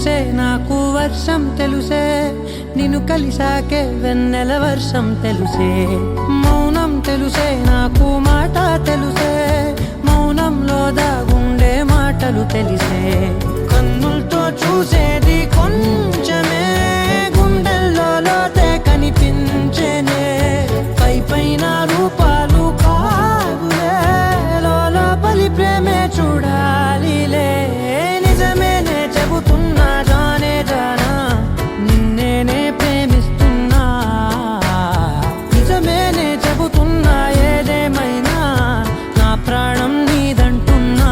తెలుసే నాకు వర్షం తెలుసే నిన్ను కలిసాకే వెన్నెల వర్షం తెలుసే మౌనం తెలుసే నాకు మాట తెలుసే మౌనంలో దాగుండే మాటలు తెలిసే కన్నులతో చూసేది కొంచెమే గుండెల్లో లోతే కనిపించేనే పై పైన రూపాలు కాదులే లోపలి ప్రేమే చూడాలిలే నిజమేనే చెబుతున్నా జానే జానా నిన్నేనే ప్రేమిస్తున్నా నిజమేనే చెబుతున్నా ఏదేమైనా నా ప్రాణం నీదంటున్నా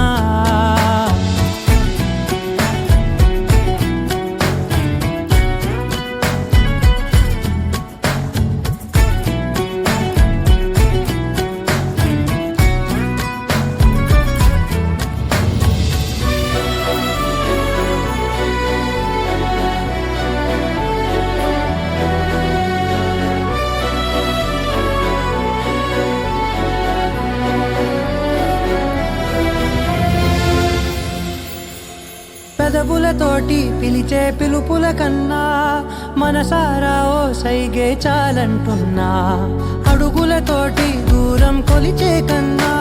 పెదవులతోటి పిలిచే పిలుపుల కన్నా మనసారా ఓ సైగే చాలంటున్నా అడుగులతోటి దూరం కొలిచే కన్నా